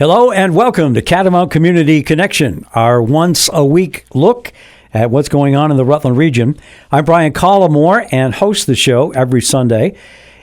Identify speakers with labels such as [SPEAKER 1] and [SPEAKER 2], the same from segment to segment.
[SPEAKER 1] Hello and welcome to Catamount Community Connection, our once-a-week look at what's going on in the Rutland region. I'm Brian Collamore and host the show every Sunday,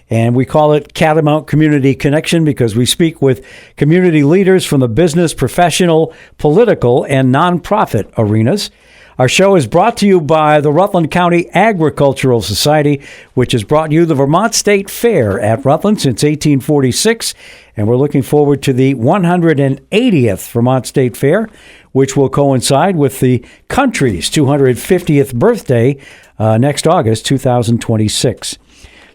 [SPEAKER 1] and we call it Catamount Community Connection because we speak with community leaders from the business, professional, political, and nonprofit arenas. Our show is brought to you by the Rutland County Agricultural Society, which has brought you the Vermont State Fair at Rutland since 1846, and we're looking forward to the 180th Vermont State Fair, which will coincide with the country's 250th birthday next August 2026.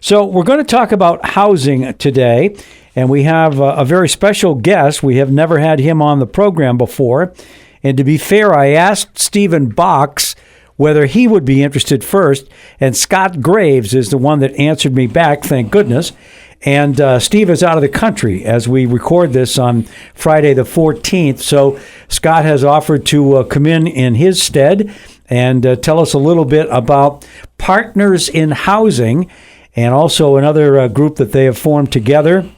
[SPEAKER 1] So we're going to talk about housing today, and we have a very special guest. We have never had him on the program before. And to be fair, I asked Stephen Box whether he would be interested first, and Scott Graves is the one that answered me back, thank goodness. And Steve is out of the country as we record this on Friday the 14th. So Scott has offered to come in his stead and tell us a little bit about Partners in Housing and also another group that they have formed together.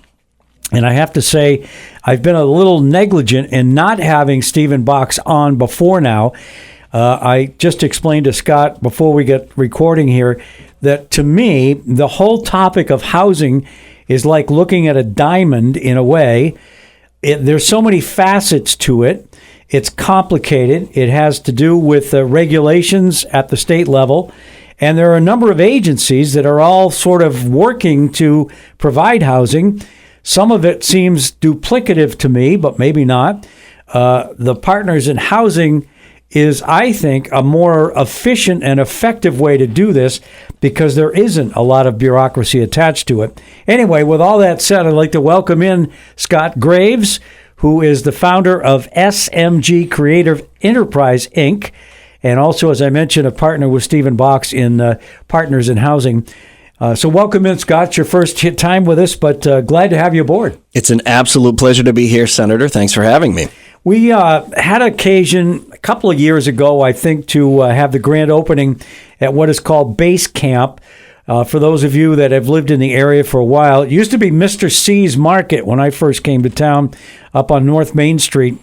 [SPEAKER 1] And I have to say, I've been a little negligent in not having Stephen Box on before now. I just explained to Scott before we get recording here that to me, the whole topic of housing is like looking at a diamond in a way. There's so many facets to it. It's complicated. It has to do with regulations at the state level. And there are a number of agencies that are all sort of working to provide housing. Some of it seems duplicative to me, but maybe not. The Partners in Housing is, I think, a more efficient and effective way to do this because there isn't a lot of bureaucracy attached to it. Anyway, with all that said, I'd like to welcome in Scott Graves, who is the founder of SMG Creative Enterprise, Inc., and also, as I mentioned, a partner with Stephen Box in Partners in Housing. So welcome in, Scott. It's your first time with us, but glad to have you aboard.
[SPEAKER 2] It's an absolute pleasure to be here, Senator. Thanks for having me.
[SPEAKER 1] We had occasion a couple of years ago, I think, to have the grand opening at what is called Base Camp. For those of you that have lived in the area for a while, it used to be Mr. C's Market when I first came to town up on North Main Street,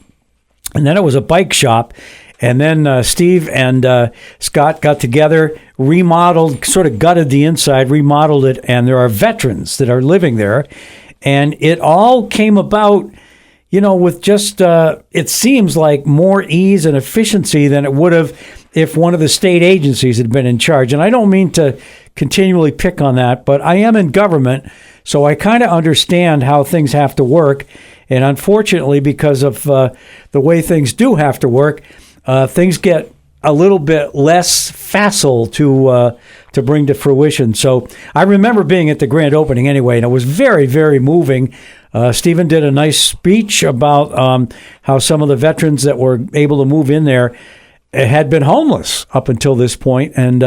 [SPEAKER 1] and then it was a bike shop. And then Steve and Scott got together, remodeled, sort of gutted the inside, remodeled it, and there are veterans that are living there. And it all came about, with just, it seems like more ease and efficiency than it would have if one of the state agencies had been in charge. And I don't mean to continually pick on that, but I am in government, so I kind of understand how things have to work. And unfortunately, because of the way things do have to work, things get a little bit less facile to bring to fruition. So I remember being at the grand opening anyway, and it was very, very moving. Stephen did a nice speech about how some of the veterans that were able to move in there had been homeless up until this point. And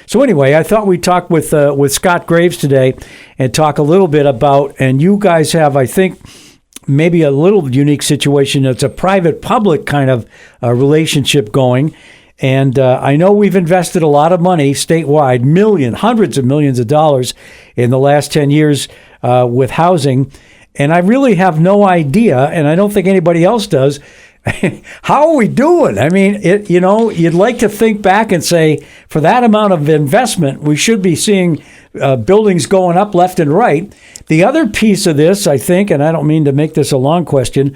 [SPEAKER 1] so anyway, I thought we'd talk with Scott Graves today and talk a little bit about, and you guys have, I think, maybe a little unique situation. It's a private-public kind of relationship going. And I know we've invested a lot of money statewide, hundreds of millions of dollars in the last 10 years with housing. And I really have no idea, and I don't think anybody else does, how are we doing? I mean, you'd like to think back and say, for that amount of investment, we should be seeing buildings going up left and right. The other piece of this, I think, and I don't mean to make this a long question,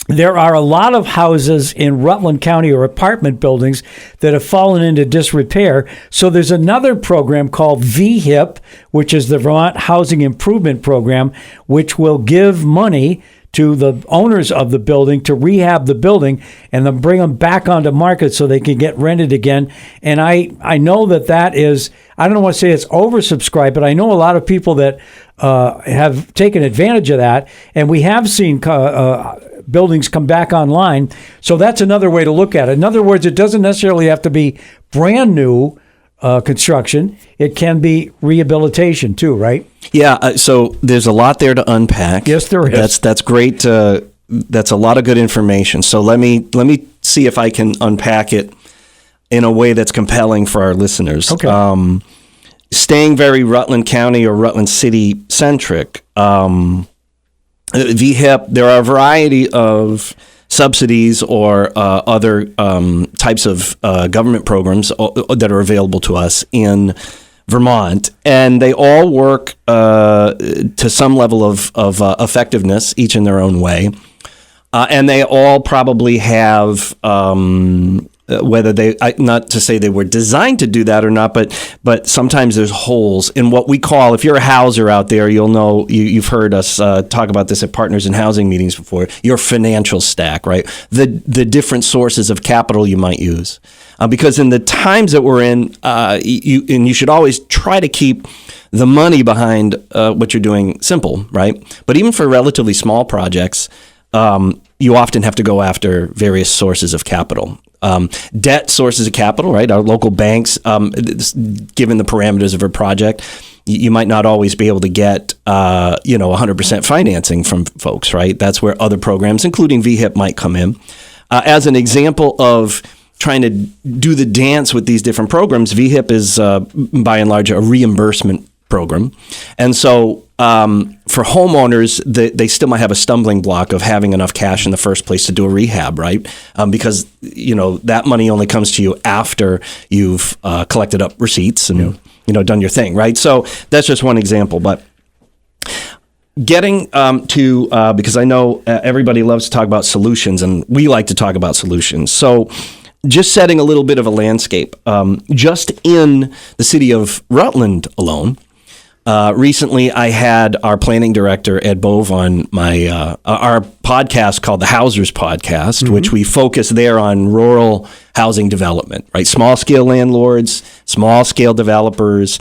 [SPEAKER 1] there are a lot of houses in Rutland County or apartment buildings that have fallen into disrepair. So there's another program called VHIP, which is the Vermont Housing Improvement Program, which will give money to the owners of the building to rehab the building and then bring them back onto market so they can get rented again. And I know that is, I don't want to say it's oversubscribed, but I know a lot of people that have taken advantage of that. And we have seen buildings come back online. So that's another way to look at it. In other words, it doesn't necessarily have to be brand new construction. It can be rehabilitation too, right?
[SPEAKER 2] Yeah, so there's a lot there to unpack.
[SPEAKER 1] Yes, there is.
[SPEAKER 2] That's great. That's a lot of good information. So let me see if I can unpack it in a way that's compelling for our listeners.
[SPEAKER 1] Okay.
[SPEAKER 2] Staying very Rutland County or Rutland City centric, VHIP, there are a variety of subsidies or other types of government programs that are available to us in Vermont, and they all work to some level of effectiveness, each in their own way. And they all probably have, whether they, not to say they were designed to do that or not, but sometimes there's holes in what we call, if you're a houser out there, you'll know, you've heard us talk about this at Partners in Housing meetings before, your financial stack, right? The different sources of capital you might use. Because in the times that we're in, you should always try to keep the money behind what you're doing simple, right? But even for relatively small projects, you often have to go after various sources of capital. Debt sources of capital, right? Our local banks, given the parameters of a project, you might not always be able to get, 100% financing from folks, right? That's where other programs, including VHIP, might come in. As an example of trying to do the dance with these different programs, VHIP is, by and large, a reimbursement program. And so for homeowners, they still might have a stumbling block of having enough cash in the first place to do a rehab, right? Because, that money only comes to you after you've collected up receipts and, done your thing, right? So that's just one example. But getting because I know everybody loves to talk about solutions, and we like to talk about solutions. So just setting a little bit of a landscape, just in the city of Rutland alone, recently, I had our planning director, Ed Bove, on our podcast called the Housers Podcast, which we focus there on rural housing development, right? Small-scale landlords, small-scale developers,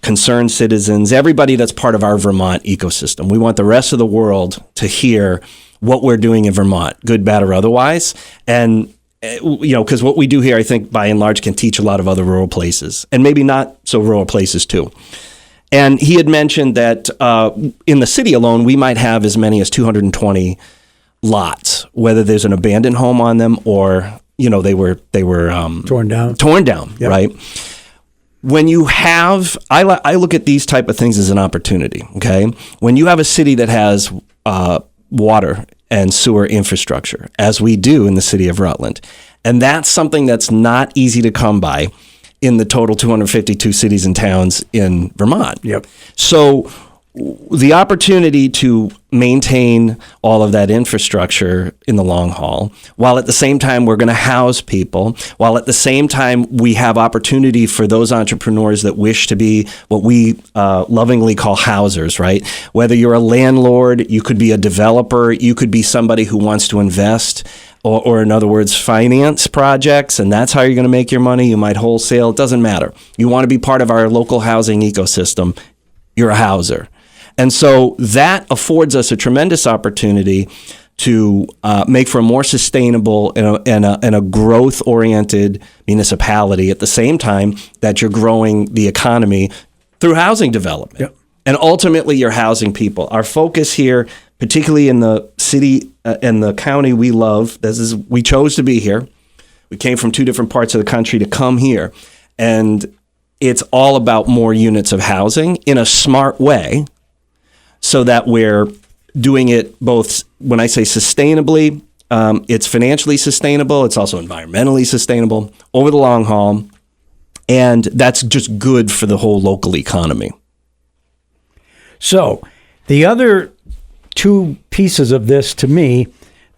[SPEAKER 2] concerned citizens, everybody that's part of our Vermont ecosystem. We want the rest of the world to hear what we're doing in Vermont, good, bad, or otherwise. And because what we do here, I think, by and large, can teach a lot of other rural places, and maybe not so rural places, too. And he had mentioned that in the city alone, we might have as many as 220 lots, whether there's an abandoned home on them or, they were torn down, yep. Right? When you have, I look at these type of things as an opportunity, okay? When you have a city that has water and sewer infrastructure, as we do in the city of Rutland, and that's something that's not easy to come by in the total 252 cities and towns in Vermont. Yep. So the opportunity to maintain all of that infrastructure in the long haul, while at the same time we're going to house people, while at the same time we have opportunity for those entrepreneurs that wish to be what we lovingly call housers, right? Whether you're a landlord, you could be a developer, you could be somebody who wants to invest, or in other words, finance projects, and that's how you're going to make your money. You might wholesale. It doesn't matter. You want to be part of our local housing ecosystem, you're a houser. And so that affords us a tremendous opportunity to make for a more sustainable and a growth-oriented municipality at the same time that you're growing the economy through housing development. Yep. And ultimately, you're housing people. Our focus here, particularly in the city and the county we love, we chose to be here. We came from two different parts of the country to come here. And it's all about more units of housing in a smart way, so that we're doing it both, when I say sustainably, it's financially sustainable, it's also environmentally sustainable over the long haul, and that's just good for the whole local economy.
[SPEAKER 1] So the other two pieces of this, to me,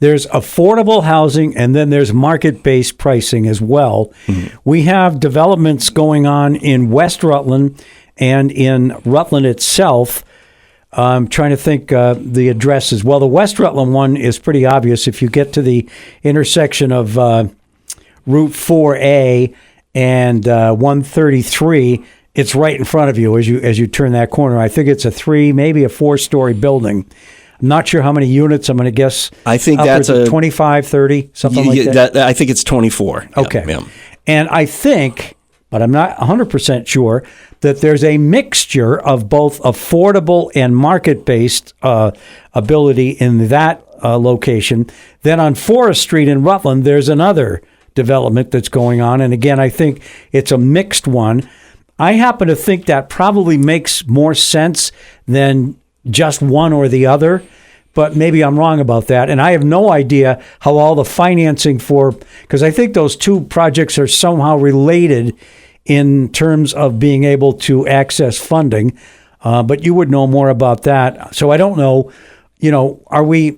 [SPEAKER 1] there's affordable housing and then there's market-based pricing as well. Mm-hmm. We have developments going on in West Rutland and in Rutland itself. I'm trying to think the addresses. Well, the West Rutland one is pretty obvious. If you get to the intersection of Route 4A and 133, it's right in front of you as you turn that corner. I think it's a 3, maybe a 4-story building. I'm not sure how many units. I'm going to guess.
[SPEAKER 2] I think that's
[SPEAKER 1] 25, 30, something like that.
[SPEAKER 2] I think it's 24.
[SPEAKER 1] Okay.
[SPEAKER 2] Yeah.
[SPEAKER 1] And I think, but I'm not 100% sure, that there's a mixture of both affordable and market-based ability in that location. Then on Forest Street in Rutland, there's another development that's going on. And again, I think it's a mixed one. I happen to think that probably makes more sense than just one or the other, but maybe I'm wrong about that. And I have no idea how all the financing because I think those two projects are somehow related in terms of being able to access funding. But you would know more about that. So I don't know, are we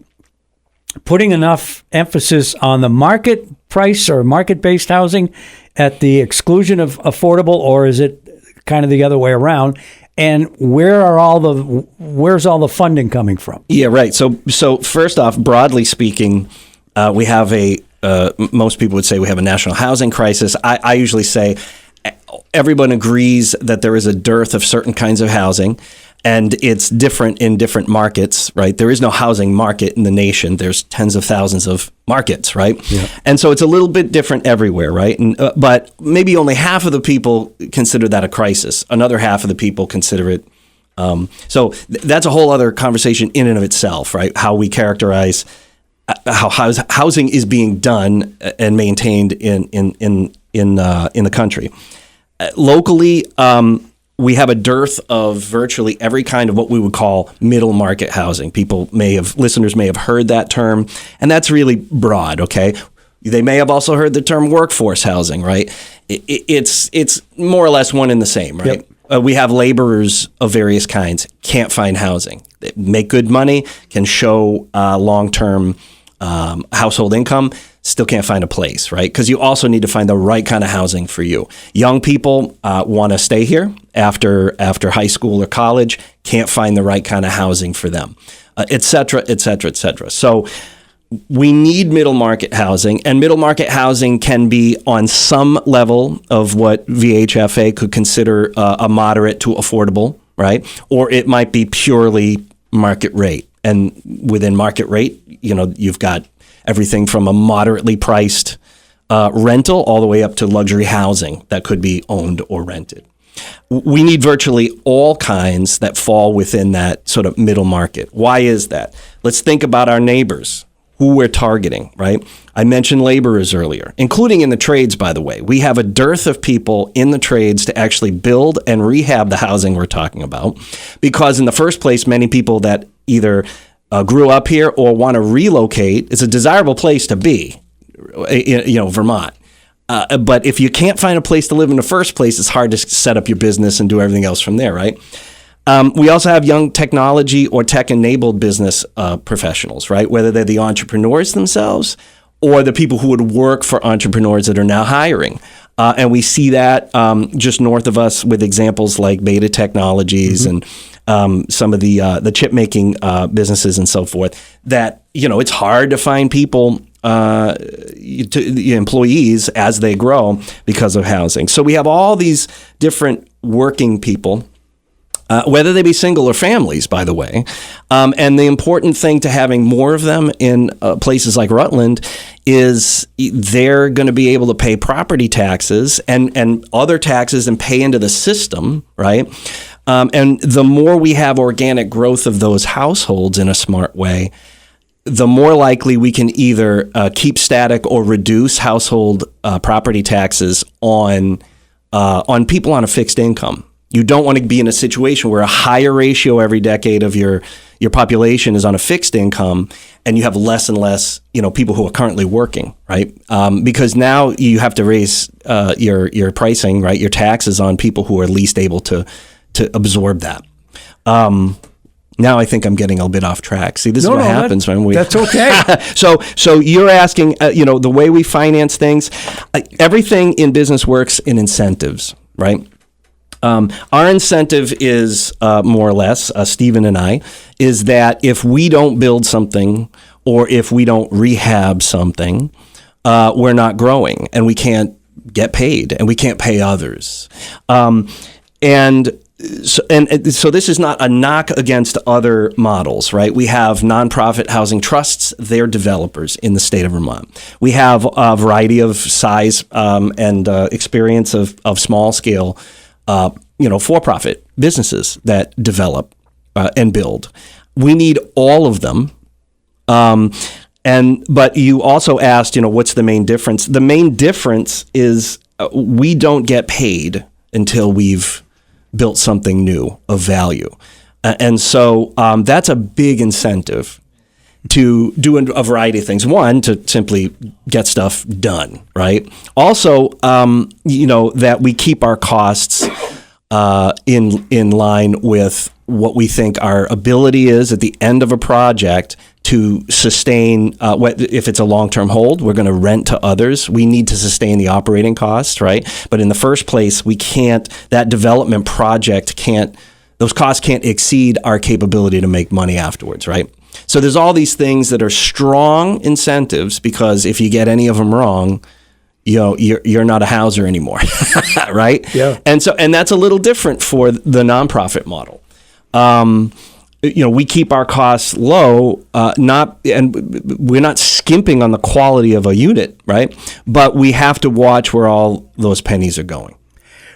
[SPEAKER 1] putting enough emphasis on the market price or market-based housing at the exclusion of affordable, or is it kind of the other way around? And where's all the funding coming from?
[SPEAKER 2] Yeah, right. So first off, broadly speaking, we have most people would say we have a national housing crisis. I usually say everyone agrees that there is a dearth of certain kinds of housing, and it's different in different markets, right? There is no housing market in the nation. There's tens of thousands of markets, right? Yeah. And so it's a little bit different everywhere, right? And but maybe only half of the people consider that a crisis. Another half of the people consider it. That's a whole other conversation in and of itself, right? How we characterize how housing is being done and maintained in the country. Locally, we have a dearth of virtually every kind of what we would call middle market housing. Listeners may have heard that term, and that's really broad, okay? They may have also heard the term workforce housing, right? It's more or less one and the same, right? Yep. We have laborers of various kinds, can't find housing. They make good money, can show long-term household income, still can't find a place, right? Because you also need to find the right kind of housing for you. Young people want to stay here after high school or college, can't find the right kind of housing for them, et cetera, et cetera, et cetera. So we need middle market housing, and middle market housing can be on some level of what VHFA could consider a moderate to affordable, right? Or it might be purely market rate. And within market rate, you've got everything from a moderately priced rental all the way up to luxury housing that could be owned or rented. We need virtually all kinds that fall within that sort of middle market. Why is that? Let's think about our neighbors, who we're targeting, right? I mentioned laborers earlier, including in the trades, by the way. We have a dearth of people in the trades to actually build and rehab the housing we're talking about, because in the first place, many people that either grew up here or want to relocate, it's a desirable place to be, Vermont. But if you can't find a place to live in the first place, it's hard to set up your business and do everything else from there, right? We also have young technology or tech-enabled business professionals, right? Whether they're the entrepreneurs themselves or the people who would work for entrepreneurs that are now hiring. And we see that just north of us with examples like Beta Technologies and some of the chip-making businesses and so forth, that, it's hard to find people, employees as they grow because of housing. So we have all these different working people, whether they be single or families, by the way. And the important thing to having more of them in places like Rutland is they're going to be able to pay property taxes and other taxes and pay into the system, right? And the more we have organic growth of those households in a smart way, the more likely we can either keep static or reduce household property taxes on people on a fixed income. You don't want to be in a situation where a higher ratio every decade of your population is on a fixed income, and you have less and less, people who are currently working, right? Because now you have to raise your pricing, right? Your taxes on people who are least able to absorb that. Now I think I'm getting a bit off track. See, this is what happens when we...
[SPEAKER 1] That's okay.
[SPEAKER 2] So you're asking, the way we finance things, everything in business works in incentives, right? Our incentive is more or less, Stephen and I, is that if we don't build something or if we don't rehab something, we're not growing and we can't get paid and we can't pay others. So this is not a knock against other models, right? We have nonprofit housing trusts. They're developers in the state of Vermont. We have a variety of size and experience of small scale for-profit businesses that develop and build. We need all of them. But you also asked, what's the main difference? The main difference is we don't get paid until we've built something new of value. And so that's a big incentive. to do a variety of things. One, to simply get stuff done, right? Also, that we keep our costs in line with what we think our ability is at the end of a project to sustain. If it's a long-term hold, we're going to rent to others. We need to sustain the operating costs, right? But in the first place, we can't. That development project can't. Those costs can't exceed our capability to make money afterwards, right? So there's all these things that are strong incentives, because if you get any of them wrong, you're not a houser anymore, right?
[SPEAKER 1] Yeah.
[SPEAKER 2] And that's a little different for the nonprofit model. We keep our costs low, and we're not skimping on the quality of a unit, right? But we have to watch where all those pennies are going.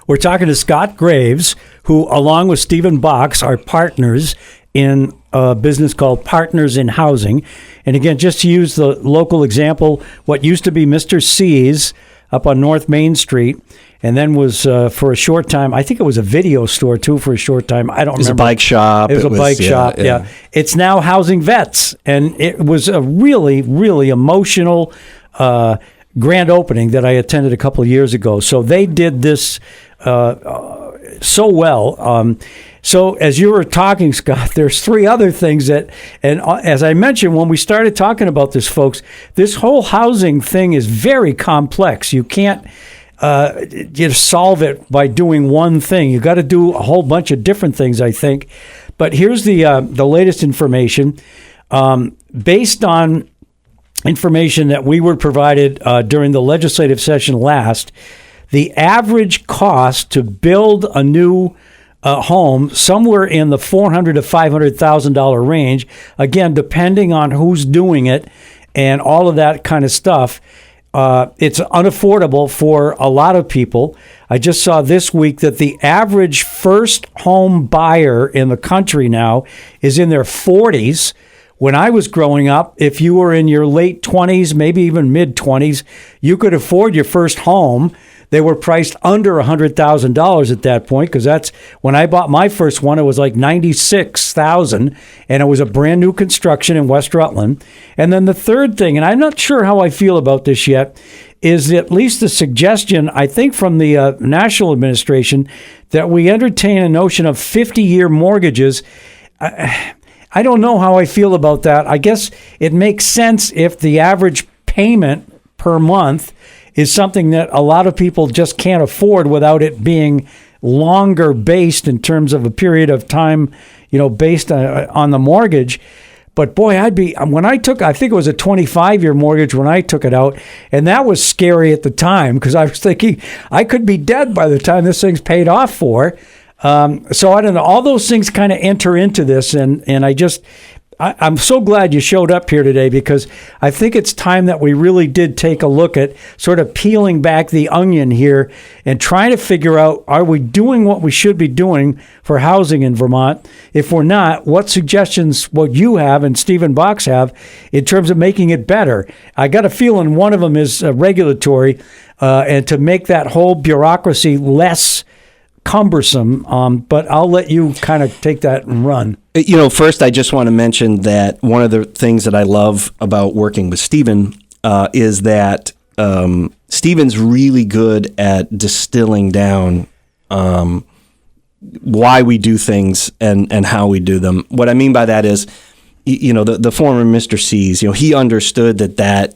[SPEAKER 1] We're talking to Scott Graves, who, along with Stephen Box, are partners in a business called Partners in Housing. And again, just to use the local example, what used to be Mr. C's up on North Main Street, and then was for a short time, I think it was a video store too for a short time. I don't remember. It was
[SPEAKER 2] a bike shop.
[SPEAKER 1] It was a bike shop, yeah. It's now housing vets. And it was a really, really emotional grand opening that I attended a couple of years ago. So they did this so well. So as you were talking, Scott, there's three other things that, and as I mentioned, when we started talking about this, folks, this whole housing thing is very complex. You can't just solve it by doing one thing. You got to do a whole bunch of different things, I think. But here's the latest information. Based on information that we were provided during the legislative session last, the average cost to build a new home somewhere in the $400,000 to $500,000 range, again, depending on who's doing it and all of that kind of stuff. It's unaffordable for a lot of people. I just saw this week that the average first home buyer in the country now is in their 40s. When I was growing up, if you were in your late 20s, maybe even mid 20s, you could afford your first home. They were priced under $100,000 at that point, because that's when I bought my first one. It was like $96,000, and it was a brand new construction in West Rutland. And then the third thing, and I'm not sure how I feel about this yet, is at least the suggestion, I think, from the national administration that we entertain a notion of 50-year mortgages. I don't know how I feel about that. I guess it makes sense if the average payment per month is something that a lot of people just can't afford without it being longer based in terms of a period of time, based on the mortgage. But boy, I think it was a 25-year mortgage when I took it out, and that was scary at the time, because I was thinking I could be dead by the time this thing's paid off for. So I don't know. All those things kind of enter into this, and I'm so glad you showed up here today, because I think it's time that we really did take a look at sort of peeling back the onion here and trying to figure out, are we doing what we should be doing for housing in Vermont? If we're not, what suggestions would you have and Stephen Box have in terms of making it better? I got a feeling one of them is regulatory, and to make that whole bureaucracy less cumbersome, but I'll let you kind of take that and run.
[SPEAKER 2] First, I just want to mention that one of the things that I love about working with Stephen is that Stephen's really good at distilling down why we do things and how we do them. What I mean by that is, the former Mr. C's, he understood that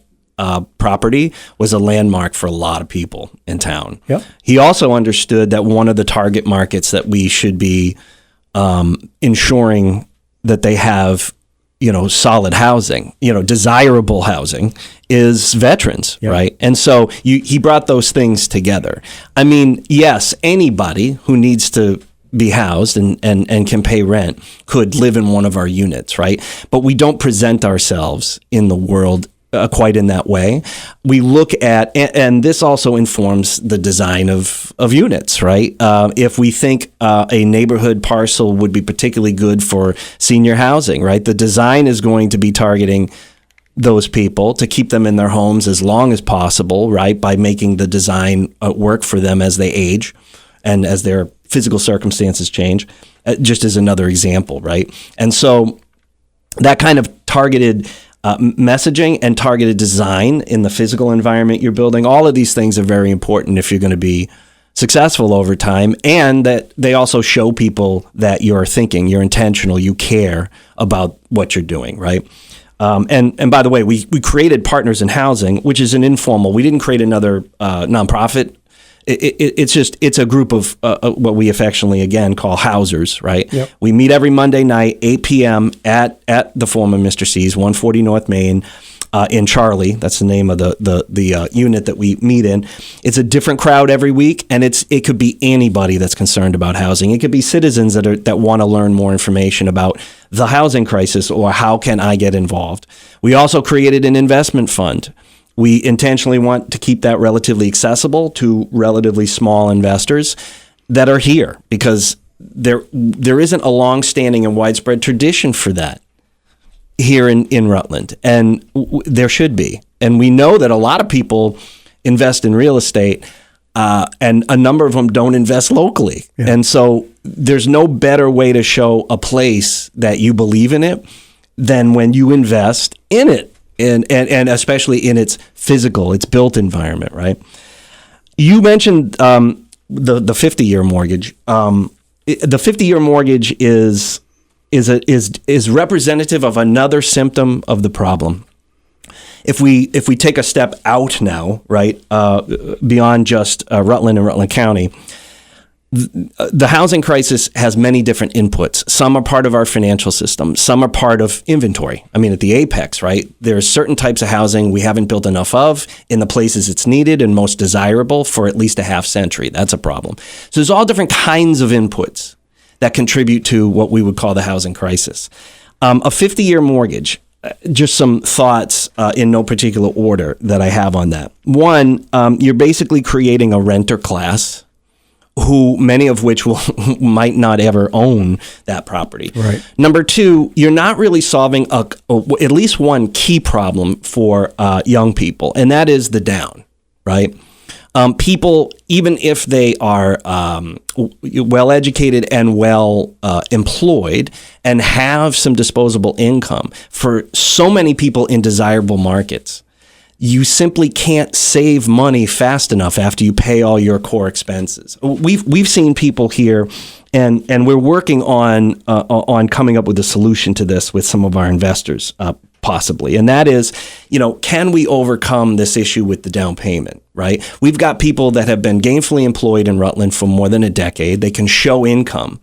[SPEAKER 2] property was a landmark for a lot of people in town.
[SPEAKER 1] Yep.
[SPEAKER 2] He also understood that one of the target markets that we should be ensuring that they have, solid housing, desirable housing, is veterans, yep. Right? And so he brought those things together. I mean, yes, anybody who needs to be housed and can pay rent could live in one of our units, right? But we don't present ourselves in the world quite in that way. We look at, and this also informs the design of units, right? If we think a neighborhood parcel would be particularly good for senior housing, right? The design is going to be targeting those people to keep them in their homes as long as possible, right? By making the design work for them as they age and as their physical circumstances change, just as another example, right? And so that kind of targeted messaging and targeted design in the physical environment you're building. All of these things are very important if you're going to be successful over time, and that they also show people that you're thinking, you're intentional, you care about what you're doing, right? And by the way, we created Partners in Housing, which is an informal. We didn't create another nonprofit. It's a group of what we affectionately again call housers, right?
[SPEAKER 1] Yep.
[SPEAKER 2] We meet every Monday night, 8 p.m. at the former Mr. C's, 140 North Main, in Charlie. That's the name of the unit that we meet in. It's a different crowd every week, and it could be anybody that's concerned about housing. It could be citizens that want to learn more information about the housing crisis or how can I get involved. We also created an investment fund. We intentionally want to keep that relatively accessible to relatively small investors that are here, because there isn't a long-standing and widespread tradition for that here in Rutland, and there should be. And we know that a lot of people invest in real estate, and a number of them don't invest locally. Yeah. And so there's no better way to show a place that you believe in it than when you invest in it. And especially in its physical, its built environment, right? You mentioned the 50-year mortgage. The 50-year mortgage is representative of another symptom of the problem. If we take a step out now, right, beyond just Rutland and Rutland County, the housing crisis has many different inputs. Some are part of our financial system. Some are part of inventory. I mean, at the apex, right? There's certain types of housing we haven't built enough of in the places it's needed and most desirable for at least a half century. That's a problem. So there's all different kinds of inputs that contribute to what we would call the housing crisis. A 50-year mortgage, just some thoughts in no particular order that I have on that. One, you're basically creating a renter class who many of which might not ever own that property. Right. Number two, you're not really solving at least one key problem for young people, and that is the down, right? People, even if they are well-educated and well-employed and have some disposable income, for so many people in desirable markets, you simply can't save money fast enough after you pay all your core expenses. We've seen people here, and we're working on coming up with a solution to this with some of our investors, possibly. And that is, can we overcome this issue with the down payment, right? We've got people that have been gainfully employed in Rutland for more than a decade. They can show income.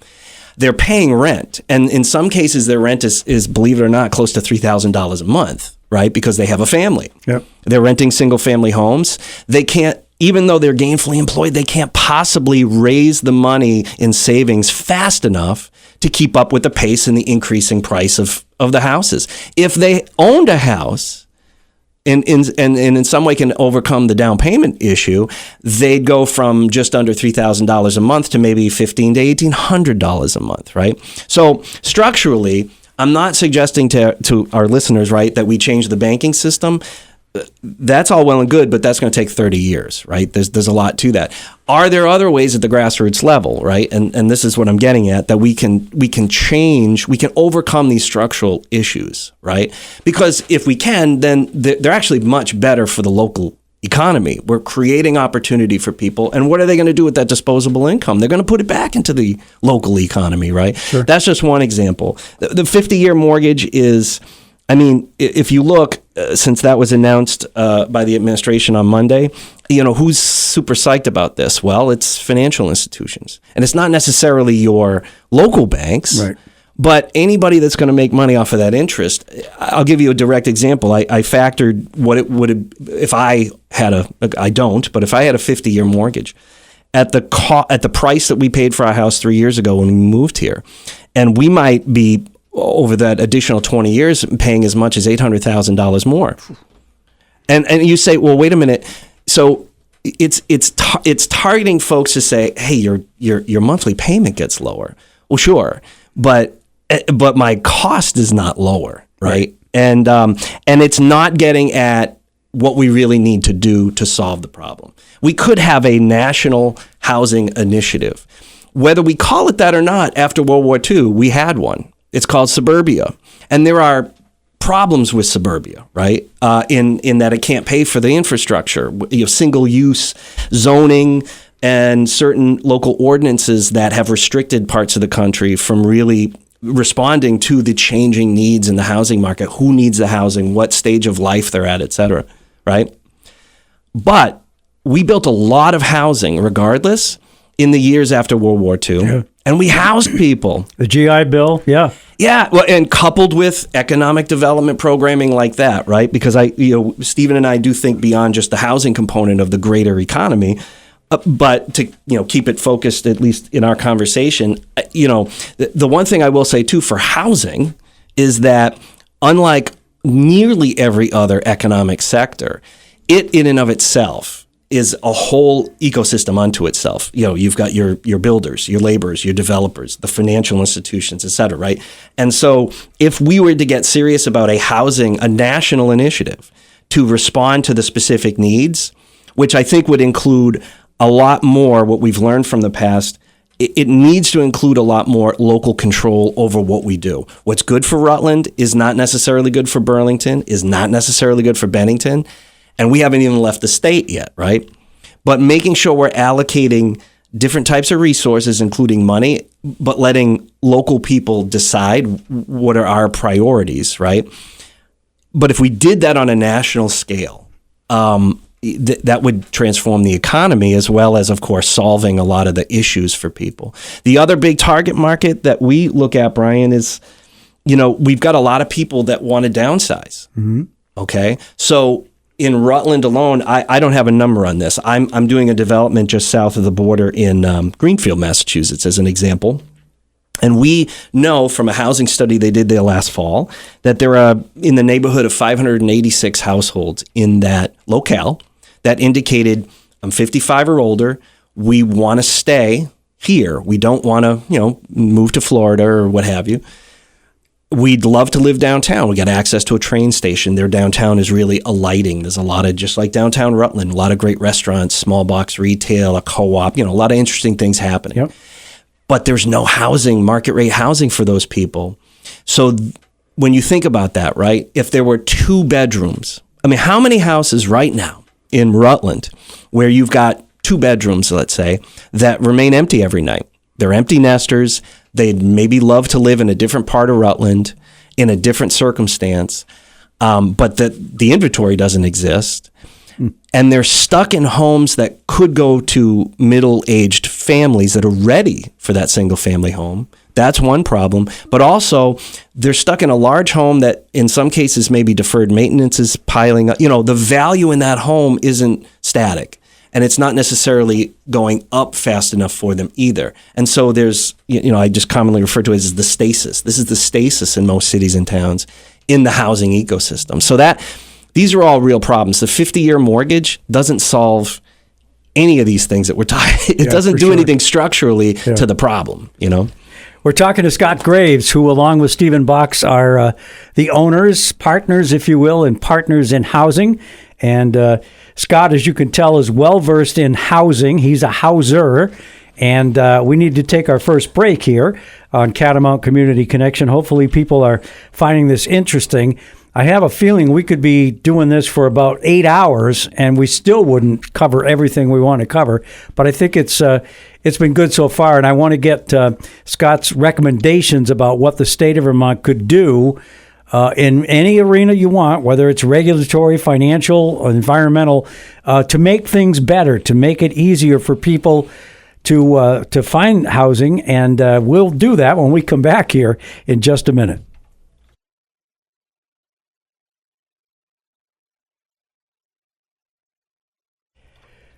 [SPEAKER 2] They're paying rent. And in some cases, their rent is believe it or not, close to $3,000 a month, right? Because they have a family. Yep. They're renting single family homes. They can't, even though they're gainfully employed, they can't possibly raise the money in savings fast enough to keep up with the pace and the increasing price of the houses. If they owned a house and in some way can overcome the down payment issue, they'd go from just under $3,000 a month to maybe $1,500 to $1,800 a month, right? So structurally, I'm not suggesting to our listeners, right, that we change the banking system. That's all well and good, but that's going to take 30 years, right? There's a lot to that. Are there other ways at the grassroots level, right? And this is what I'm getting at, that we can change, we can overcome these structural issues, right? Because if we can, then they're actually much better for the local economy. We're creating opportunity for people. And what are they going to do with that disposable income? They're going to put it back into the local economy, right? Sure. That's just one example. The 50-year mortgage is, I mean, if you look, since that was announced by the administration on Monday, who's super psyched about this? Well, it's financial institutions. And it's not necessarily your local banks, right, but anybody that's going to make money off of that interest. I'll give you a direct example. I factored what it would have, if I had I don't, but if I had a 50-year mortgage at the price that we paid for our house 3 years ago when we moved here, and we might be over that additional 20 years paying as much as $800,000 more. And you say, well, wait a minute. So it's targeting folks to say, hey, your monthly payment gets lower. Well, sure, but my cost is not lower, right? And it's not getting at what we really need to do to solve the problem. We could have a national housing initiative. Whether we call it that or not, after World War II, we had one. It's called Suburbia. And there are problems with suburbia, right? In that it can't pay for the infrastructure, single-use zoning and certain local ordinances that have restricted parts of the country from really responding to the changing needs in the housing market, who needs the housing, what stage of life they're at, et cetera, right? But we built a lot of housing regardless in the years after World War II, yeah. And we housed people.
[SPEAKER 1] The GI Bill, yeah.
[SPEAKER 2] Yeah, well, and coupled with economic development programming like that, right? Because Stephen and I do think beyond just the housing component of the greater economy, but to keep it focused, at least in our conversation, the one thing I will say too for housing is that unlike nearly every other economic sector, it in and of itself is a whole ecosystem unto itself. You've got your builders, your laborers, your developers, the financial institutions, et cetera, right? And so if we were to get serious about a national initiative to respond to the specific needs, which I think would include a lot more what we've learned from the past, it needs to include a lot more local control over what we do. What's good for Rutland is not necessarily good for Burlington, is not necessarily good for Bennington. And we haven't even left the state yet, right? But making sure we're allocating different types of resources, including money, but letting local people decide what are our priorities, right? But if we did that on a national scale, that would transform the economy as well as, of course, solving a lot of the issues for people. The other big target market that we look at, Brian, is, we've got a lot of people that want to downsize, mm-hmm. Okay? So in Rutland alone, I don't have a number on this. I'm doing a development just south of the border in Greenfield, Massachusetts, as an example. And we know from a housing study they did there last fall that there are in the neighborhood of 586 households in that locale that indicated, I'm 55 or older, we want to stay here. We don't want to, move to Florida or what have you. We'd love to live downtown. We got access to a train station. Their downtown is really alighting. There's a lot of, just like downtown Rutland, a lot of great restaurants, small box retail, a co-op, a lot of interesting things happening. Yep. But there's no housing, market rate housing for those people. So when you think about that, right, if there were 2 bedrooms, how many houses right now in Rutland where you've got 2 bedrooms, let's say, that remain empty every night? They're empty nesters. They'd maybe love to live in a different part of Rutland in a different circumstance, but the inventory doesn't exist. And they're stuck in homes that could go to middle-aged families that are ready for that single-family home. That's one problem. But also, they're stuck in a large home that in some cases maybe deferred maintenance is piling up. The value in that home isn't static. And it's not necessarily going up fast enough for them either. And so there's, I just commonly refer to it as the stasis. This is the stasis in most cities and towns in the housing ecosystem. So these are all real problems. The 50-year mortgage doesn't solve any of these things that we're talking. It doesn't do anything structurally to the problem,
[SPEAKER 1] We're talking to Scott Graves, who, along with Stephen Box, are the owners, partners, if you will, and partners in housing. And Scott, as you can tell, is well-versed in housing. He's a houser. And we need to take our first break here on Catamount Community Connection. Hopefully people are finding this interesting. I have a feeling we could be doing this for about 8 hours, and we still wouldn't cover everything we want to cover. But I think it's been good so far, and I want to get Scott's recommendations about what the state of Vermont could do in any arena you want, whether it's regulatory, financial, or environmental, to make things better, to make it easier for people to find housing. And we'll do that when we come back here in just a minute.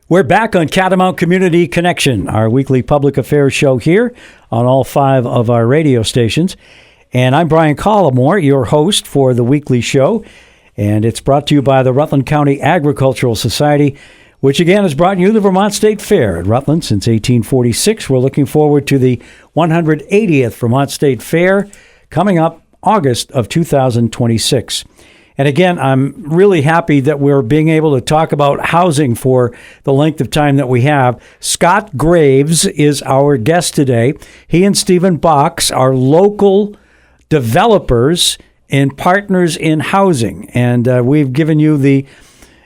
[SPEAKER 1] We're back on Catamount Community Connection, our weekly public affairs show here on all 5 of our radio stations. And I'm Brian Collamore, your host for the weekly show. And it's brought to you by the Rutland County Agricultural Society, which again has brought you the Vermont State Fair at Rutland since 1846. We're looking forward to the 180th Vermont State Fair coming up August of 2026. And again, I'm really happy that we're being able to talk about housing for the length of time that we have. Scott Graves is our guest today. He and Stephen Box are local developers in Partners in Housing. And we've given you the,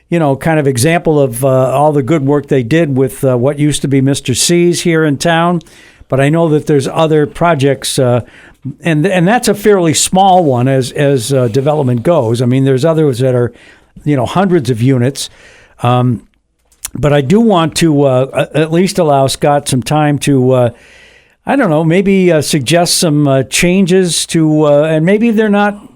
[SPEAKER 1] kind of example of all the good work they did with what used to be Mr. C's here in town. But I know that there's other projects, and that's a fairly small one as development goes. I mean, there's others that are, hundreds of units. But I do want to at least allow Scott some time to, maybe suggest some changes to, and maybe they're not,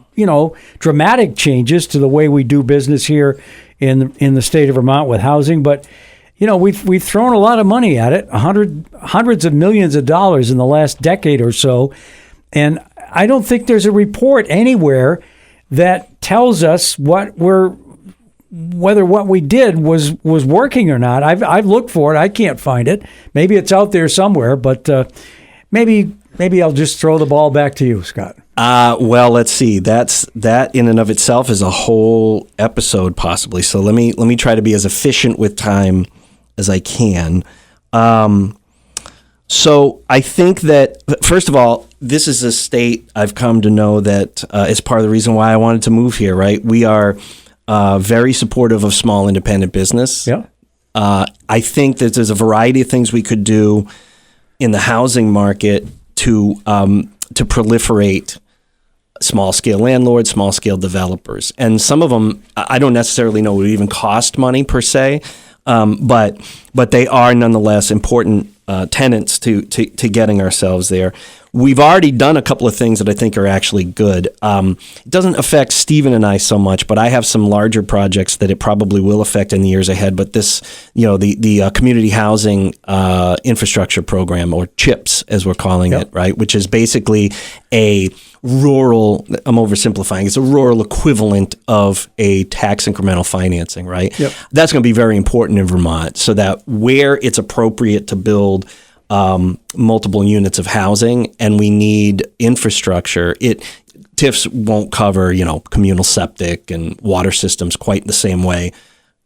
[SPEAKER 1] dramatic changes to the way we do business here in the state of Vermont with housing. But, we've thrown a lot of money at it, hundreds of millions of dollars in the last decade or so. And I don't think there's a report anywhere that tells us whether what we did was working or not. I've looked for it. I can't find it. Maybe it's out there somewhere, but maybe I'll just throw the ball back to you, Scott.
[SPEAKER 2] Well, let's see. That in and of itself is a whole episode possibly. So let me try to be as efficient with time as I can. So I think that, first of all, this is a state I've come to know that is part of the reason why I wanted to move here, right? We are very supportive of small independent business.
[SPEAKER 1] Yeah.
[SPEAKER 2] I think that there's a variety of things we could do in the housing market to proliferate small-scale landlords, small-scale developers. And some of them, I don't necessarily know would even cost money per se, but they are nonetheless important tenants to getting ourselves there. We've already done a couple of things that I think are actually good. It doesn't affect Stephen and I so much, but I have some larger projects that it probably will affect in the years ahead. But this, the community housing infrastructure program, or CHIPS as we're calling it, right, which is basically a rural, I'm oversimplifying, it's a rural equivalent of a tax incremental financing, right?
[SPEAKER 1] Yep. That's
[SPEAKER 2] going to be very important in Vermont, so that where it's appropriate to build multiple units of housing and we need infrastructure, TIFs won't cover, communal septic and water systems quite the same way.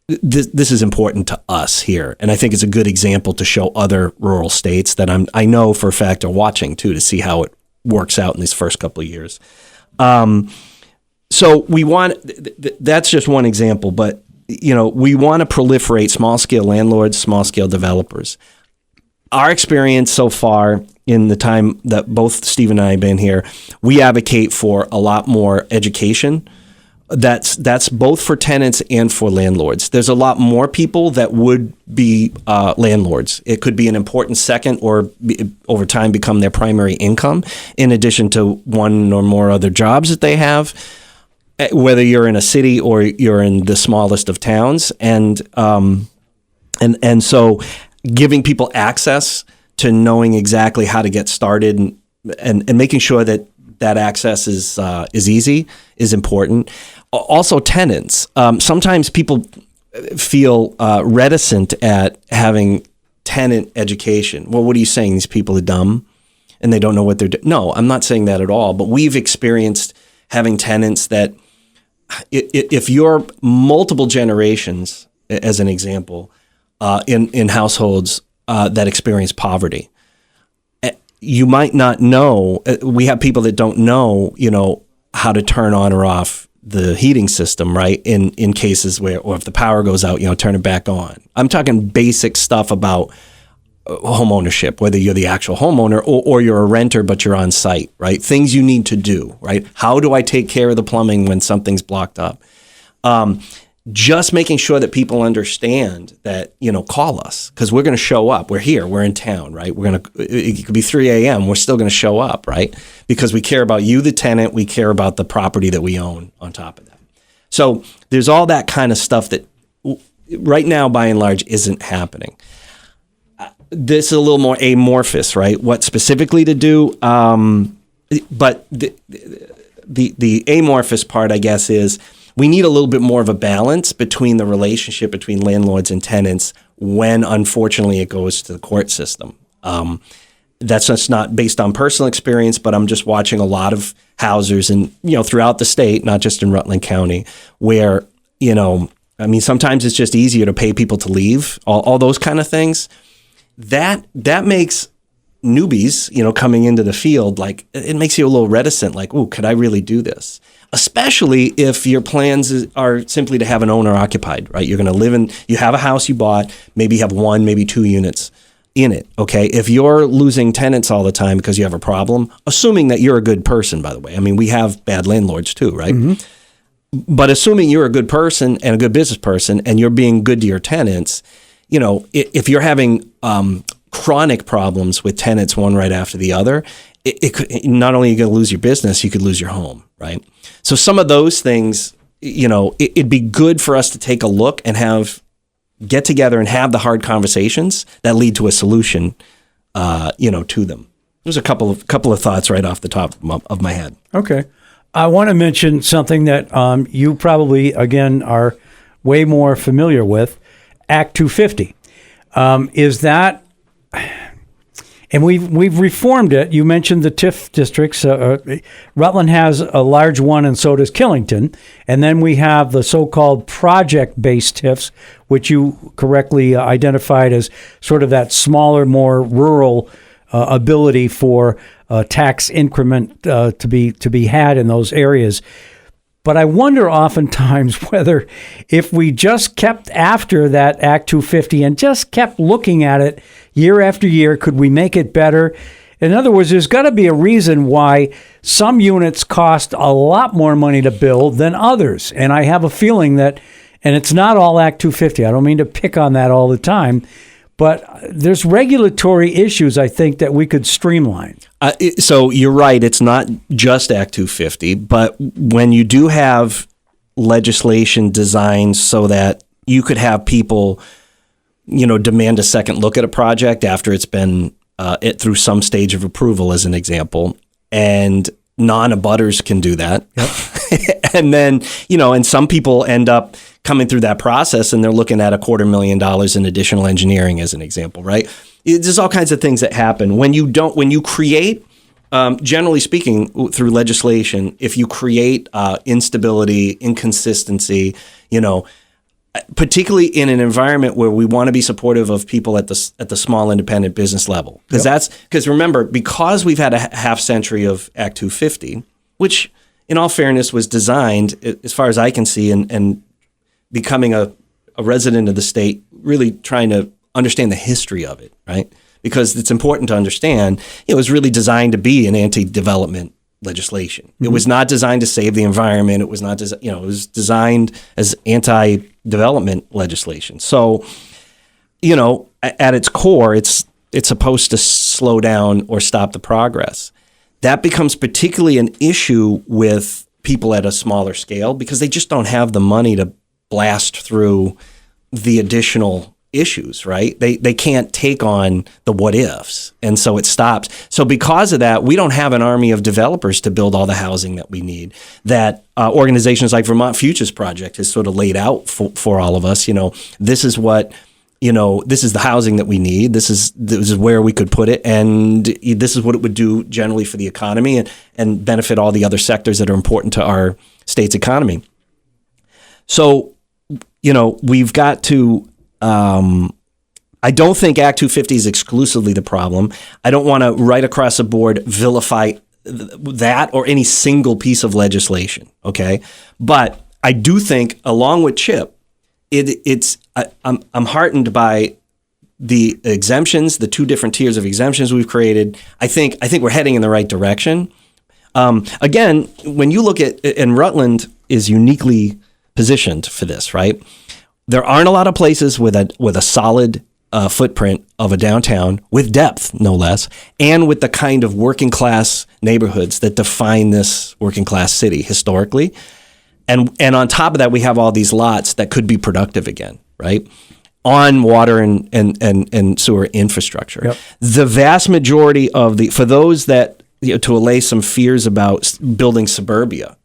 [SPEAKER 2] This is important to us here. And I think it's a good example to show other rural states that I know for a fact are watching too, to see how it works out in these first couple of years. So we want, that's just one example, but we want to proliferate small scale landlords, small scale developers. Our experience so far in the time that both Steve and I have been here, we advocate for a lot more education. That's both for tenants and for landlords. There's a lot more people that would be landlords. It could be an important second or over time become their primary income, in addition to one or more other jobs that they have, whether you're in a city or you're in the smallest of towns. And so giving people access to knowing exactly how to get started and making sure that access is easy is important. Also, tenants. Sometimes people feel reticent at having tenant education. Well, what are you saying? These people are dumb and they don't know what they're doing? No, I'm not saying that at all. But we've experienced having tenants that if you're multiple generations, as an example, in households that experience poverty, you might not know. We have people that don't know, how to turn on or off the heating system, right? In cases where, or if the power goes out, turn it back on. I'm talking basic stuff about home ownership, whether you're the actual homeowner or you're a renter, but you're on site, right? Things you need to do, right? How do I take care of the plumbing when something's blocked up? Just making sure that people understand that, call us, because we're going to show up. We're here. We're in town, right? It could be 3 a.m. We're still going to show up, right? Because we care about you, the tenant. We care about the property that we own on top of that. So there's all that kind of stuff that right now, by and large, isn't happening. This is a little more amorphous, right? What specifically to do? But the amorphous part, I guess, is we need a little bit more of a balance between the relationship between landlords and tenants when, unfortunately, it goes to the court system. That's just not based on personal experience, but I'm just watching a lot of housers throughout the state, not just in Rutland County, where, sometimes it's just easier to pay people to leave, all those kind of things. That makes newbies, coming into the field, like it makes you a little reticent, like, oh, could I really do this? Especially if your plans are simply to have an owner occupied, right? You're going to you have a house you bought, maybe you have 1, maybe 2 units in it, okay? If you're losing tenants all the time because you have a problem, assuming that you're a good person, by the way. I mean, we have bad landlords too, right? Mm-hmm. But assuming you're a good person and a good business person and you're being good to your tenants, if you're having chronic problems with tenants one right after the other, it could, not only are you going to lose your business, you could lose your home, right? So some of those things, it'd be good for us to take a look and get together and have the hard conversations that lead to a solution, to them. There's a couple of thoughts right off the top of my head.
[SPEAKER 1] Okay. I want to mention something that you probably, again, are way more familiar with, Act 250. Is that... And we've reformed it. You mentioned the TIF districts. Rutland has a large one, and so does Killington. And then we have the so-called project-based TIFs, which you correctly identified as sort of that smaller, more rural ability for tax increment to be had in those areas. But I wonder oftentimes whether if we just kept after that Act 250 and just kept looking at it year after year, could we make it better? In other words, there's got to be a reason why some units cost a lot more money to build than others. And I have a feeling that, and it's not all Act 250, I don't mean to pick on that all the time, but there's regulatory issues, I think, that we could streamline.
[SPEAKER 2] So you're right. It's not just Act 250, but when you do have legislation designed so that you could have people, demand a second look at a project after it's been through some stage of approval, as an example, and non-abutters can do that. Yep. And then, and some people end up coming through that process and they're looking at $250,000 in additional engineering, as an example, right? There's all kinds of things that happen when you create, generally speaking, through legislation, if you create instability, inconsistency, particularly in an environment where we want to be supportive of people at the small independent business level. Because remember, because we've had a half century of Act 250, which in all fairness was designed, as far as I can see, and becoming a resident of the state, really trying to understand the history of it, right? Because it's important to understand it was really designed to be an anti-development legislation. Mm-hmm. It was not designed to save the environment. It was not, it was designed as anti-development legislation. So, at its core, it's supposed to slow down or stop the progress. That becomes particularly an issue with people at a smaller scale because they just don't have the money to blast through the additional issues, right? They can't take on the what ifs. And so it stops. So because of that, we don't have an army of developers to build all the housing that we need, that organizations like Vermont Futures Project has sort of laid out for all of us. This is what, this is the housing that we need. This is where we could put it. And this is what it would do generally for the economy and benefit all the other sectors that are important to our state's economy. So, we've got to, I don't think Act 250 is exclusively the problem. I don't want to right across the board vilify that or any single piece of legislation, okay? But I do think, along with CHIP, I'm heartened by the exemptions, the 2 different tiers of exemptions we've created. I think we're heading in the right direction. Again, when you look at, and Rutland is uniquely positioned for this, right? There aren't a lot of places with a solid footprint of a downtown with depth, no less, and with the kind of working class neighborhoods that define this working class city historically. And on top of that, we have all these lots that could be productive again, right? On water and sewer infrastructure. Yep. The vast majority of for those that, to allay some fears about building suburbia,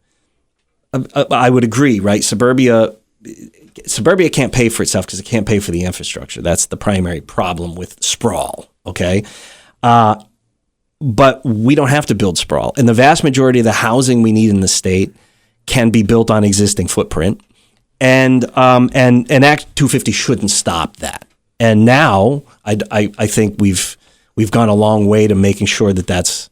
[SPEAKER 2] I would agree, right? Suburbia can't pay for itself because it can't pay for the infrastructure. That's the primary problem with sprawl, okay? But we don't have to build sprawl. And the vast majority of the housing we need in the state can be built on existing footprint. And Act 250 shouldn't stop that. And now I think we've we've gone a long way to making sure that that's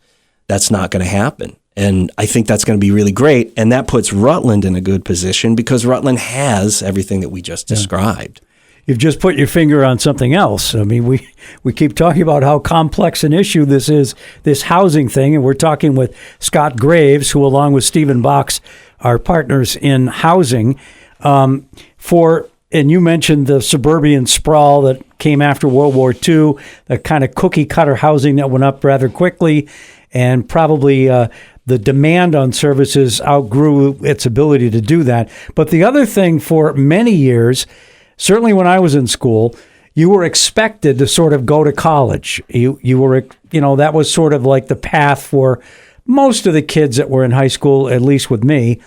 [SPEAKER 2] not going to happen. And I think that's going to be really great. And that puts Rutland in a good position because Rutland has everything that we just described.
[SPEAKER 1] You've just put your finger on something else. I mean, we keep talking about how complex an issue this is, this housing thing, and we're talking with Scott Graves, who along with Stephen Box are partners in housing. And you mentioned the suburban sprawl that came after World War II, the kind of cookie-cutter housing that went up rather quickly, and probably the demand on services outgrew its ability to do that. But the other thing for many years, certainly when I was in school, you were expected to sort of go to college. You were, that was sort of like the path for most of the kids that were in high school, at least with me.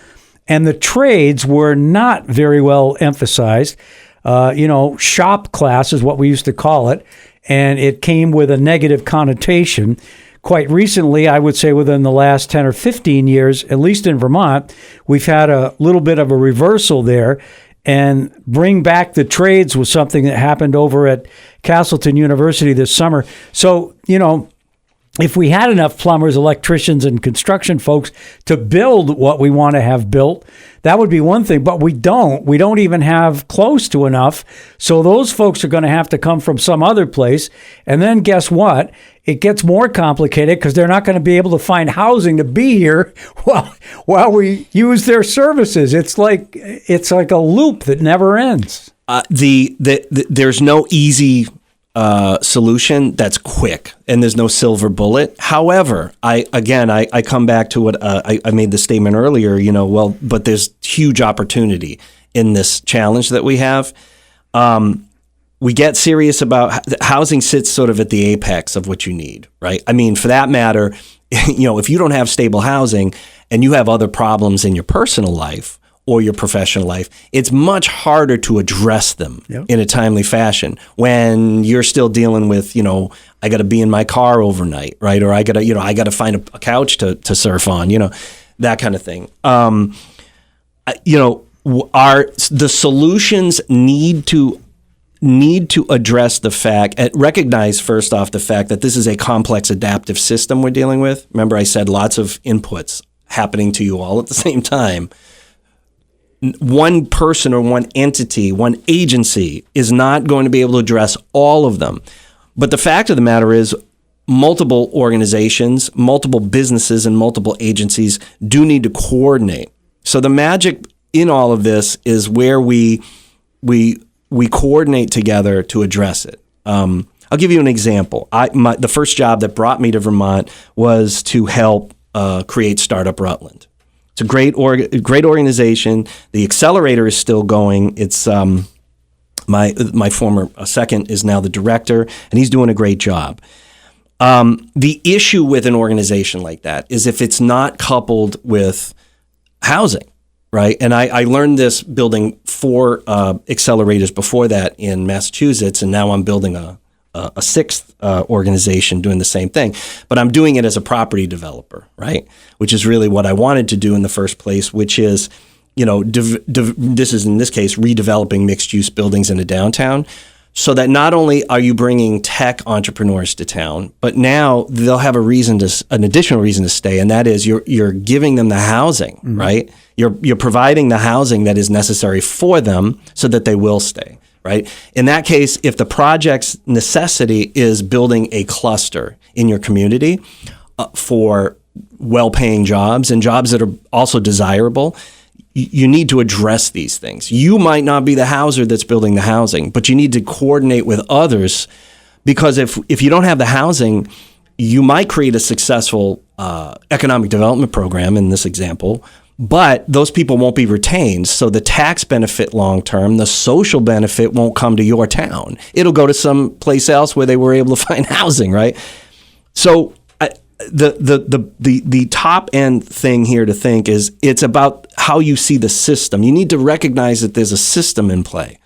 [SPEAKER 1] And the trades were not very well emphasized. Shop class is what we used to call it. And it came with a negative connotation. Quite recently, I would say within the last 10 or 15 years, at least in Vermont, we've had a little bit of a reversal there. And bring back the trades was something that happened over at Castleton University this summer. So, if we had enough plumbers, electricians, and construction folks to build what we want to have built, that would be one thing. But we don't. We don't even have close to enough. So those folks are going to have to come from some other place. And then guess what? It gets more complicated because they're not going to be able to find housing to be here while we use their services. It's like a loop that never ends.
[SPEAKER 2] There's no easy solution that's quick, and there's no silver bullet. However, I come back to what I made the statement earlier. But there's huge opportunity in this challenge that we have. We get serious about housing sits sort of at the apex of what you need, right? I mean, for that matter, if you don't have stable housing and you have other problems in your personal life or your professional life, it's much harder to address them in a timely fashion when you're still dealing with, I got to be in my car overnight, right? Or I got to find a couch to surf on, that kind of thing. The solutions need to address the fact, recognize first off the fact that this is a complex adaptive system we're dealing with. Remember, I said lots of inputs happening to you all at the same time. One person or one entity, one agency is not going to be able to address all of them. But the fact of the matter is multiple organizations, multiple businesses, and multiple agencies do need to coordinate. So the magic in all of this is where we coordinate together to address it. I'll give you an example. The first job that brought me to Vermont was to help create Startup Rutland. It's a great organization. The accelerator is still going. It's my former second is now the director, and he's doing a great job. The issue with an organization like that is if it's not coupled with housing. Right. And I learned this building 4 accelerators before that in Massachusetts. And now I'm building a 6th organization doing the same thing. But I'm doing it as a property developer. Right. Which is really what I wanted to do in the first place, which is, this is in this case, redeveloping mixed use buildings in a downtown. So that not only are you bringing tech entrepreneurs to town, but now they'll have an additional reason to stay, and that is you're giving them the housing, mm-hmm. right? You're providing the housing that is necessary for them so that they will stay, right? In that case, if the project's necessity is building a cluster in your community for well-paying jobs and jobs that are also desirable, you need to address these things. You might not be the houser that's building the housing, but you need to coordinate with others, because if you don't have the housing, you might create a successful economic development program in this example, but those people won't be retained. So the tax benefit long term, the social benefit won't come to your town. It'll go to some place else where they were able to find housing, right? So the top end thing here to think is it's about how you see the system. You need to recognize that there's a system in play,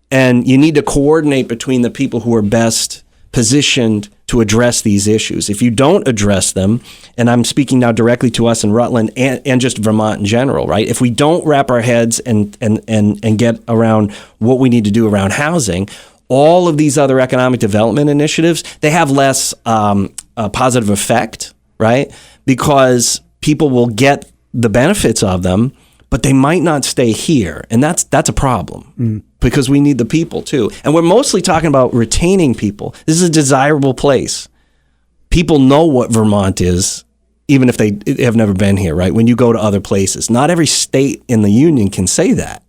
[SPEAKER 2] and you need to coordinate between the people who are best positioned to address these issues. If you don't address them, and I'm speaking now directly to us in Rutland and just Vermont in general, right? If we don't wrap our heads and get around what we need to do around housing, all of these other economic development initiatives, they have less positive effect, right? Because people will get the benefits of them, but they might not stay here. And that's a problem because we need the people too. And we're mostly talking about retaining people. This is a desirable place. People know what Vermont is, even if they have never been here, right? When you go to other places, not every state in the union can say that.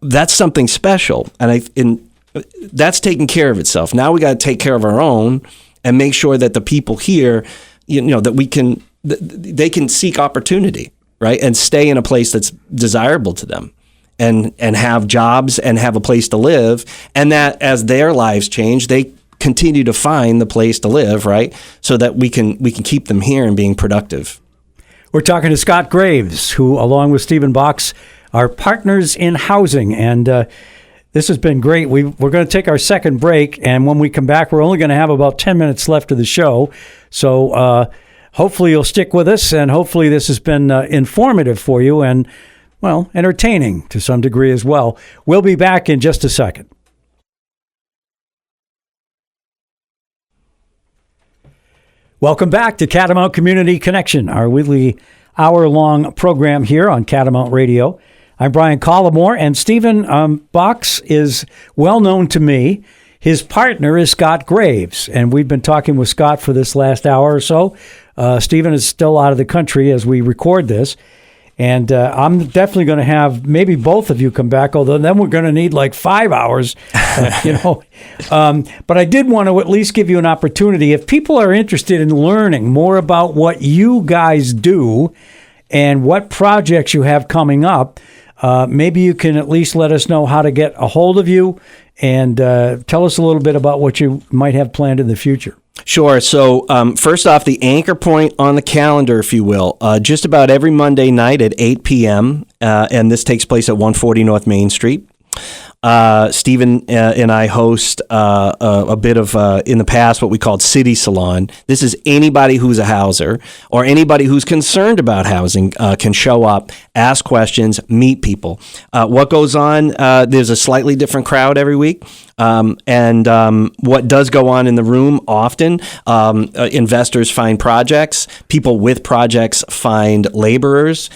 [SPEAKER 2] That's something special. And that's taking care of itself. Now we got to take care of our own and make sure that the people here, that they can seek opportunity, right? And stay in a place that's desirable to them and have jobs and have a place to live. And that as their lives change, they continue to find the place to live, right? So that we can keep them here and being productive.
[SPEAKER 1] We're talking to Scott Graves, who, along with Stephen Box, are partners in housing. And this has been great. We're going to take our second break, and when we come back, we're only going to have about 10 minutes left of the show. So hopefully you'll stick with us, and hopefully this has been informative for you and, well, entertaining to some degree as well. We'll be back in just a second. Welcome back to Catamount Community Connection, our weekly hour-long program here on Catamount Radio. I'm Brian Collamore, and Stephen Box is well known to me. His partner is Scott Graves, and we've been talking with Scott for this last hour or so. Stephen is still out of the country as we record this, and I'm definitely going to have maybe both of you come back, although then we're going to need like 5 hours, But I did want to at least give you an opportunity. If people are interested in learning more about what you guys do and what projects you have coming up, maybe you can at least let us know how to get a hold of you and tell us a little bit about what you might have planned in the future.
[SPEAKER 2] Sure. So first off, the anchor point on the calendar, if you will, just about every Monday night at 8 p.m., and this takes place at 140 North Main Street. Stephen and I host a bit of, in the past, what we called City Salon. This is anybody who's a houser or anybody who's concerned about housing can show up, ask questions, meet people. What goes on, there's a slightly different crowd every week. And what does go on in the room often, investors find projects, people with projects find laborers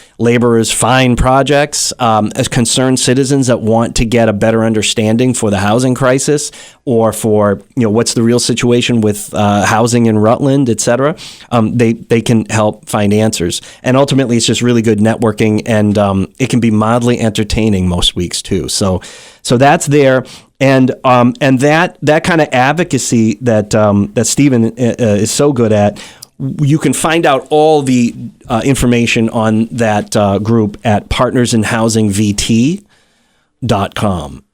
[SPEAKER 2] find projects, as concerned citizens that want to get a better understanding for the housing crisis or for, what's the real situation with housing in Rutland, et cetera. They can help find answers. And ultimately, it's just really good networking, and it can be mildly entertaining most weeks too. So that's there. And that kind of advocacy that Stephen is so good at, you can find out all the information on that group at partnersinhousingvt.com.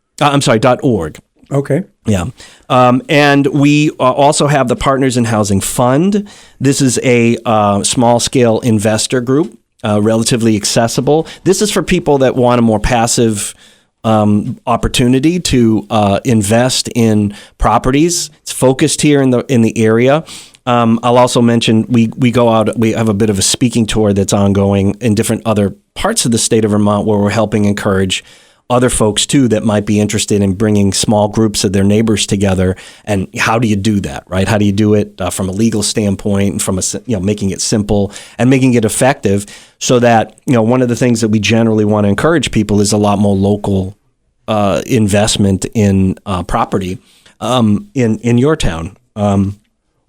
[SPEAKER 2] .org.
[SPEAKER 1] Okay.
[SPEAKER 2] Yeah. And we also have the Partners in Housing Fund. This is a small-scale investor group, relatively accessible. This is for people that want a more passive opportunity to invest in properties. It's focused here in the area. I'll also mention we go out. We have a bit of a speaking tour that's ongoing in different other parts of the state of Vermont, where we're helping encourage other folks too that might be interested in bringing small groups of their neighbors together. And how do you do that, right? How do you do it from a legal standpoint and from making it simple and making it effective, so that one of the things that we generally want to encourage people is a lot more local investment in property in your town.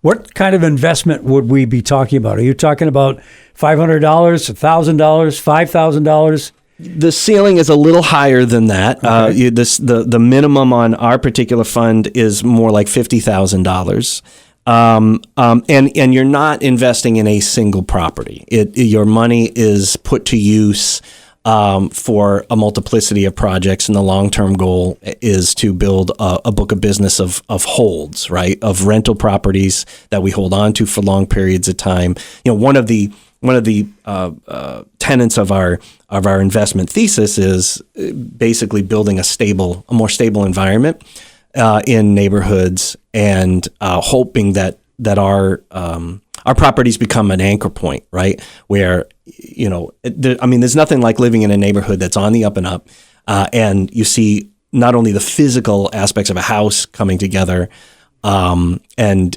[SPEAKER 1] What kind of investment would we be talking about? Are you talking about $500, $1,000, $5,000?
[SPEAKER 2] The ceiling is a little higher than that. Okay. The minimum on our particular fund is more like $50,000. And you're not investing in a single property. Your money is put to use for a multiplicity of projects, and the long-term goal is to build a book of business of holds, right, of rental properties that we hold on to for long periods of time. One of the tenets of our investment thesis is basically building a more stable environment in neighborhoods, and hoping that our properties become an anchor point, right? Where there's nothing like living in a neighborhood that's on the up and up, and you see not only the physical aspects of a house coming together, and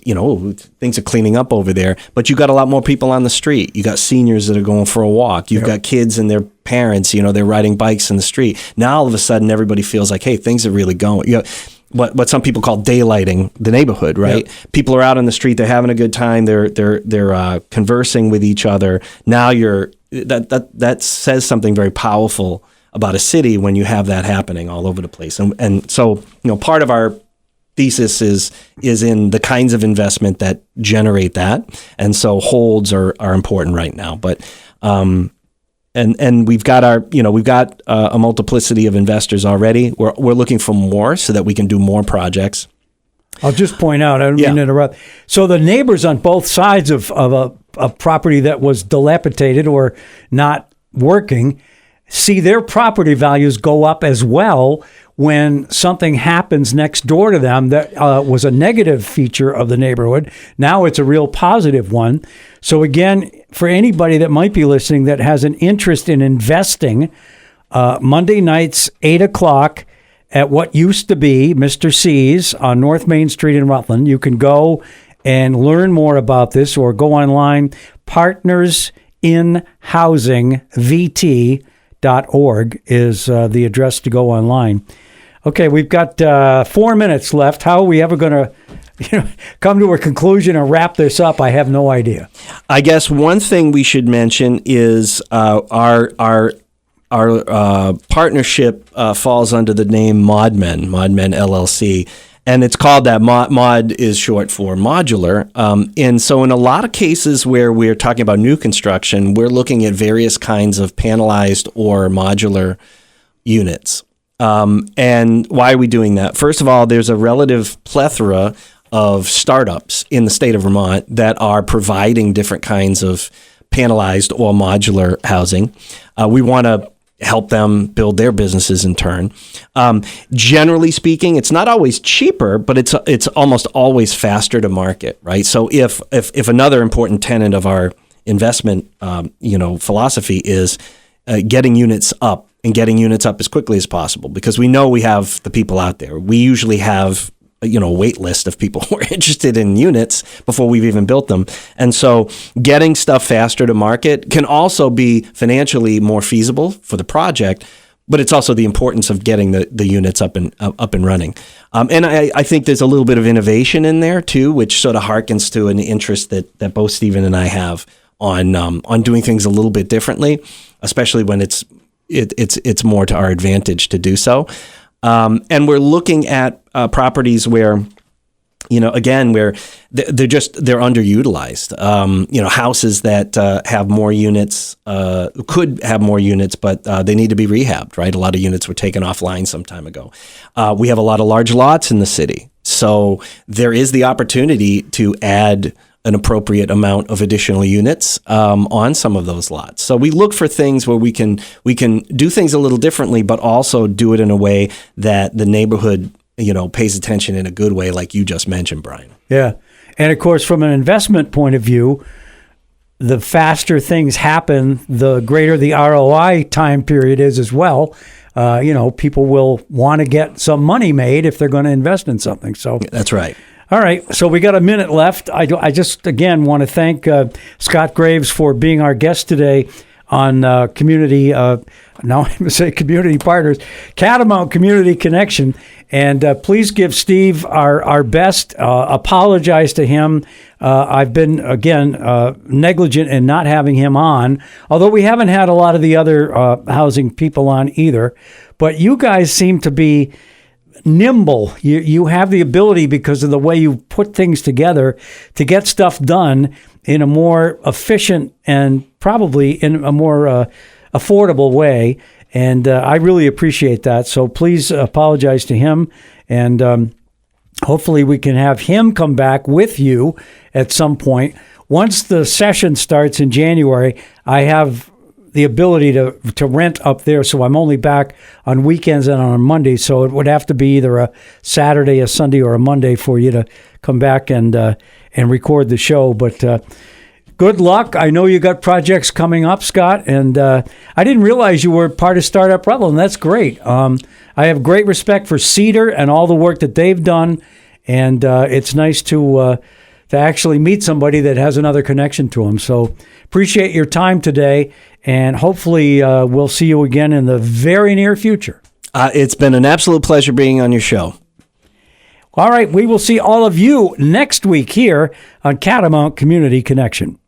[SPEAKER 2] things are cleaning up over there, but you got a lot more people on the street. You got seniors that are going for a walk. You've got kids and their parents, they're riding bikes in the street. Now all of a sudden everybody feels like, hey, things are really going. What some people call daylighting the neighborhood, right? Yep. People are out on the street, they're having a good time, they're conversing with each other. Now that says something very powerful about a city when you have that happening all over the place. And so, part of our thesis is in the kinds of investment that generate that. And so holds are important right now. But and we've got a multiplicity of investors already. We're looking for more so that we can do more projects.
[SPEAKER 1] I'll just point out, I don't mean to interrupt. So the neighbors on both sides of a property that was dilapidated or not working see their property values go up as well when something happens next door to them that was a negative feature of the neighborhood. Now it's a real positive one. So again, for anybody that might be listening that has an interest in investing, Monday nights, 8 o'clock at what used to be Mr. C's on North Main Street in Rutland. You can go and learn more about this or go online, partnersinhousingvt.org is the address to go online. Okay, we've got 4 minutes left. How are we ever going to come to a conclusion and wrap this up? I have no idea.
[SPEAKER 2] I guess one thing we should mention is our partnership falls under the name ModMen LLC. And it's called that. Mod is short for modular. And so in a lot of cases where we're talking about new construction, we're looking at various kinds of panelized or modular units. And why are we doing that? First of all, there's a relative plethora of startups in the state of Vermont that are providing different kinds of panelized or modular housing. We want to help them build their businesses in turn. Generally speaking, it's not always cheaper, but it's almost always faster to market, right? So if another important tenet of our investment, philosophy is getting units up and getting units up as quickly as possible, because we know we have the people out there. We usually have a wait list of people who are interested in units before we've even built them. And so getting stuff faster to market can also be financially more feasible for the project, but it's also the importance of getting the units up and running. And I think there's a little bit of innovation in there too, which sort of harkens to an interest that both Stephen and I have on doing things a little bit differently, especially when it's more to our advantage to do so. And we're looking at properties where, where they're underutilized. Houses that have more units, could have more units, but they need to be rehabbed, right? A lot of units were taken offline some time ago. We have a lot of large lots in the city. So there is the opportunity to add an appropriate amount of additional units on some of those lots. So we look for things where we can do things a little differently, but also do it in a way that the neighborhood, pays attention in a good way, like you just mentioned, Brian. Yeah.
[SPEAKER 1] And of course, from an investment point of view, the faster things happen, the greater the ROI time period is as well. People will want to get some money made if they're going to invest in something. So
[SPEAKER 2] that's right.
[SPEAKER 1] All right, so we got a minute left. I just, again, want to thank Scott Graves for being our guest today on Community Partners, Catamount Community Connection. And please give Steve our best. Apologize to him. I've been, again, negligent in not having him on, although we haven't had a lot of the other housing people on either. But you guys seem to be nimble. You have the ability, because of the way you put things together, to get stuff done in a more efficient and probably in a more affordable way. And I really appreciate that. So please apologize to him. And hopefully we can have him come back with you at some point. Once the session starts in January, I have the ability to rent up there, so I'm only back on weekends and on Monday. So it would have to be either a Saturday, a Sunday, or a Monday for you to come back and record the show. But good luck. I know you got projects coming up, Scott, and I didn't realize you were part of Startup Rutland. That's great. I have great respect for Cedar and all the work that they've done, and it's nice to actually meet somebody that has another connection to them. So appreciate your time today, and hopefully we'll see you again in the very near future.
[SPEAKER 2] It's been an absolute pleasure being on your show.
[SPEAKER 1] All right, we will see all of you next week here on Catamount Community Connection.